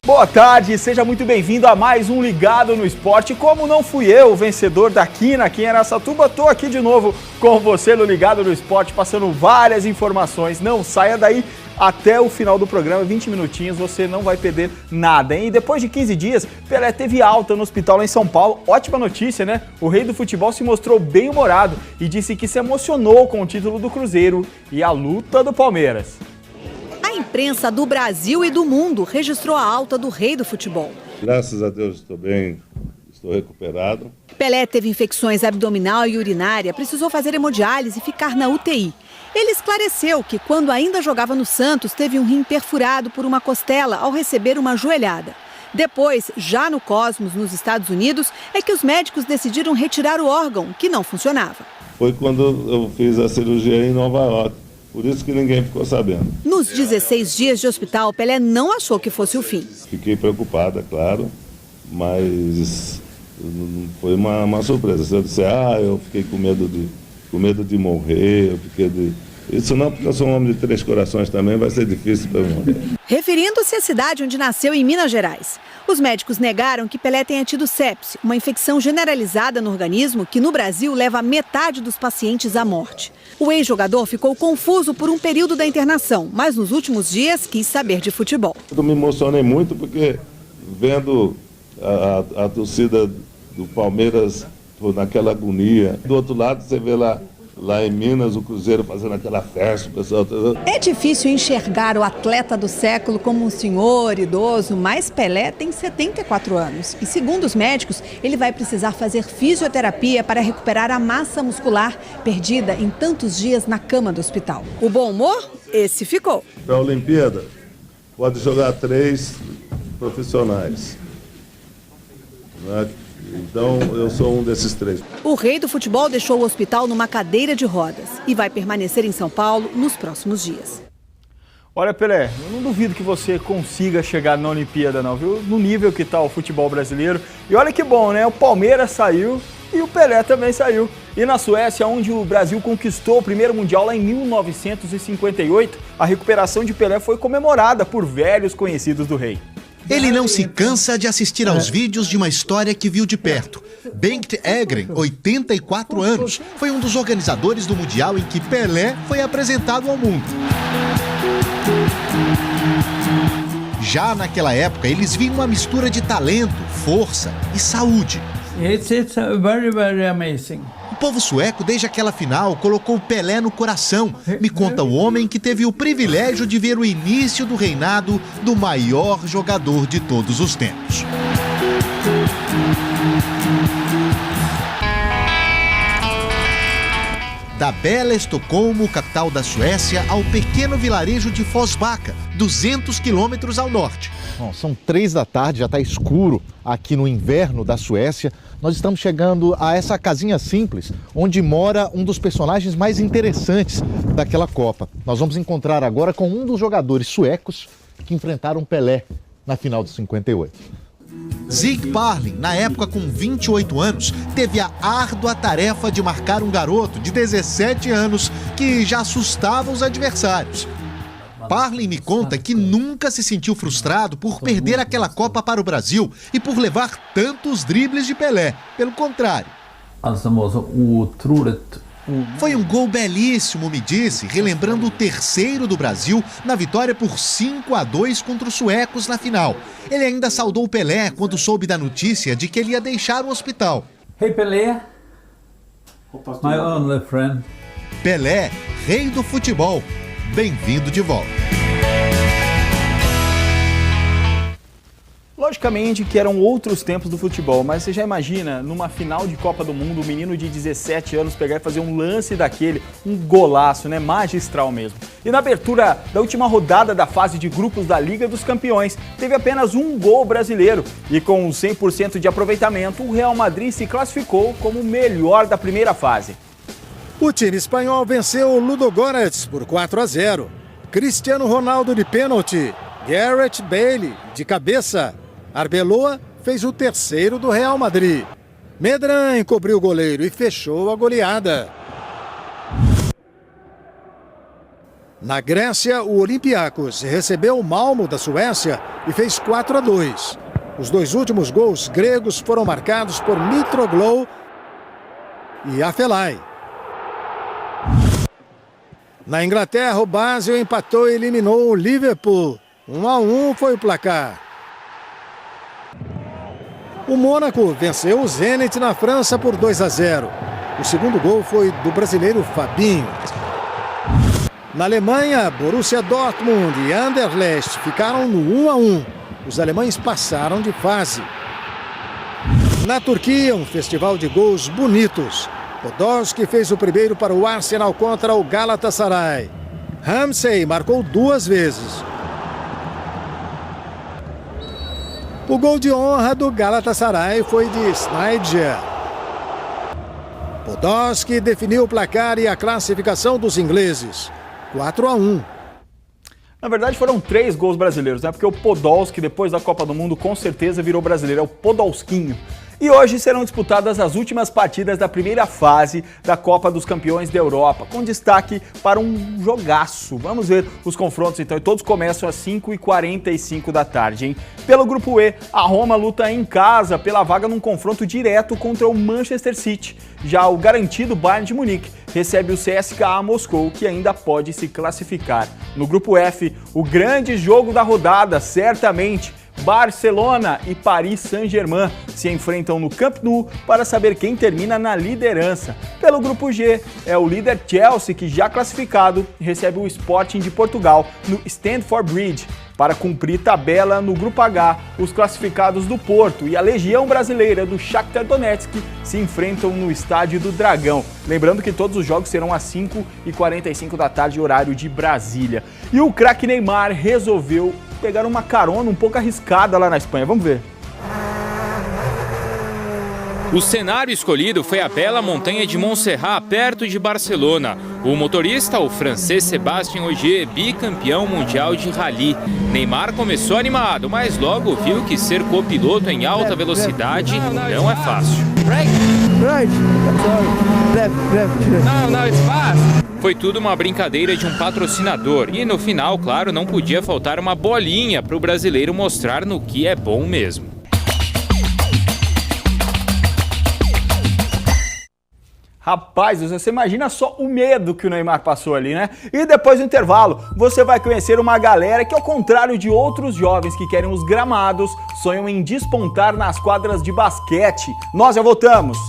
Boa tarde, seja muito bem-vindo a mais um Ligado no Esporte. Como não fui eu o vencedor da quina aqui em Araçatuba, estou aqui de novo com você no Ligado no Esporte, passando várias informações. Não saia daí até o final do programa, 20 minutinhos, você não vai perder nada, hein? E depois de 15 dias, Pelé teve alta no hospital lá em São Paulo. Ótima notícia, né? O rei do futebol se mostrou bem-humorado e disse que se emocionou com o título do Cruzeiro e a luta do Palmeiras. A imprensa do Brasil e do mundo registrou a alta do rei do futebol. Graças a Deus estou bem, estou recuperado. Pelé teve infecções abdominal e urinária, precisou fazer hemodiálise e ficar na UTI. Ele esclareceu que quando ainda jogava no Santos, teve um rim perfurado por uma costela ao receber uma joelhada. Depois, já no Cosmos, nos Estados Unidos, é que os médicos decidiram retirar o órgão, que não funcionava. Foi quando eu fiz a cirurgia em Nova York. Por isso que ninguém ficou sabendo. Nos 16 dias de hospital, Pelé não achou que fosse o fim. Fiquei preocupada, claro, mas foi uma surpresa. Se eu disser, eu fiquei com medo de morrer, Isso não, porque eu sou um homem de 3 corações também, vai ser difícil para eu morrer. Referindo-se à cidade onde nasceu, em Minas Gerais. Os médicos negaram que Pelé tenha tido sepse, uma infecção generalizada no organismo que no Brasil leva metade dos pacientes à morte. O ex-jogador ficou confuso por um período da internação, mas nos últimos dias quis saber de futebol. Eu me emocionei muito porque vendo a torcida do Palmeiras naquela agonia. Do outro lado você vê lá em Minas, o Cruzeiro fazendo aquela festa, o pessoal... É difícil enxergar o atleta do século como um senhor idoso, mas Pelé tem 74 anos. E segundo os médicos, ele vai precisar fazer fisioterapia para recuperar a massa muscular perdida em tantos dias na cama do hospital. O bom humor? Esse ficou. Para a Olimpíada, pode jogar 3 profissionais. Né? Então, eu sou um desses 3. O rei do futebol deixou o hospital numa cadeira de rodas e vai permanecer em São Paulo nos próximos dias. Olha, Pelé, eu não duvido que você consiga chegar na Olimpíada, não, viu? No nível que está o futebol brasileiro. E olha que bom, né? O Palmeiras saiu e o Pelé também saiu. E na Suécia, onde o Brasil conquistou o primeiro Mundial lá em 1958, a recuperação de Pelé foi comemorada por velhos conhecidos do rei. Ele não se cansa de assistir aos vídeos de uma história que viu de perto. Bengt Egren, 84 anos, foi um dos organizadores do Mundial em que Pelé foi apresentado ao mundo. Já naquela época, eles viam uma mistura de talento, força e saúde. It's very, very amazing. O povo sueco, desde aquela final, colocou o Pelé no coração. Me conta o homem que teve o privilégio de ver o início do reinado do maior jogador de todos os tempos. Da bela Estocolmo, capital da Suécia, ao pequeno vilarejo de Forsbacka, 200 quilômetros ao norte. Bom, são 3 da tarde, já está escuro aqui no inverno da Suécia. Nós estamos chegando a essa casinha simples, onde mora um dos personagens mais interessantes daquela Copa. Nós vamos encontrar agora com um dos jogadores suecos que enfrentaram Pelé na final de 58. Zig Parlin, na época com 28 anos, teve a árdua tarefa de marcar um garoto de 17 anos que já assustava os adversários. Parlin me conta que nunca se sentiu frustrado por perder aquela Copa para o Brasil e por levar tantos dribles de Pelé. Pelo contrário. Foi um gol belíssimo, me disse, relembrando o terceiro do Brasil na vitória por 5-2 contra os suecos na final. Ele ainda saudou o Pelé quando soube da notícia de que ele ia deixar o hospital. Hey Pelé, my only friend. Pelé, rei do futebol. Bem-vindo de volta. Logicamente que eram outros tempos do futebol, mas você já imagina, numa final de Copa do Mundo, um menino de 17 anos pegar e fazer um lance daquele, um golaço, né? Magistral mesmo. E na abertura da última rodada da fase de grupos da Liga dos Campeões, teve apenas um gol brasileiro. E com 100% de aproveitamento, o Real Madrid se classificou como o melhor da primeira fase. O time espanhol venceu o Ludogorets por 4-0. Cristiano Ronaldo de pênalti, Gareth Bale de cabeça. Arbeloa fez o terceiro do Real Madrid. Medran encobriu o goleiro e fechou a goleada. Na Grécia, o Olympiacos recebeu o Malmo da Suécia e fez 4-2. Os 2 últimos gols gregos foram marcados por Mitroglou e Afelai. Na Inglaterra, o Basel empatou e eliminou o Liverpool. 1-1 foi o placar. O Mônaco venceu o Zenit na França por 2-0. O segundo gol foi do brasileiro Fabinho. Na Alemanha, Borussia Dortmund e Anderlecht ficaram no 1-1. Os alemães passaram de fase. Na Turquia, um festival de gols bonitos. Podolski fez o primeiro para o Arsenal contra o Galatasaray. Ramsey marcou 2 vezes. O gol de honra do Galatasaray foi de Sneijder. Podolski definiu o placar e a classificação dos ingleses. 4-1. Na verdade foram 3 gols brasileiros, né? Porque o Podolski, depois da Copa do Mundo, com certeza virou brasileiro, é o Podolsquinho. E hoje serão disputadas as últimas partidas da primeira fase da Copa dos Campeões da Europa, com destaque para um jogaço. Vamos ver os confrontos então, e todos começam às 5h45 da tarde, hein? Pelo grupo E, a Roma luta em casa pela vaga num confronto direto contra o Manchester City. Já o garantido Bayern de Munique recebe o CSKA Moscou, que ainda pode se classificar. No grupo F, o grande jogo da rodada, certamente, Barcelona e Paris Saint-Germain se enfrentam no Camp Nou para saber quem termina na liderança. Pelo grupo G, é o líder Chelsea, que já classificado, recebe o Sporting de Portugal no Stamford Bridge. Para cumprir tabela no grupo H, os classificados do Porto e a Legião Brasileira do Shakhtar Donetsk se enfrentam no Estádio do Dragão. Lembrando que todos os jogos serão às 5h45 da tarde, horário de Brasília. E o craque Neymar resolveu pegar uma carona um pouco arriscada lá na Espanha. Vamos ver. O cenário escolhido foi a bela montanha de Montserrat, perto de Barcelona. O motorista, o francês Sébastien Ogier, bicampeão mundial de rally. Neymar começou animado, mas logo viu que ser copiloto em alta velocidade não é fácil. Foi tudo uma brincadeira de um patrocinador e no final, claro, não podia faltar uma bolinha para o brasileiro mostrar no que é bom mesmo. Rapaz, você imagina só o medo que o Neymar passou ali, né? E depois do intervalo, você vai conhecer uma galera que, ao contrário de outros jovens que querem os gramados, sonham em despontar nas quadras de basquete. Nós já voltamos!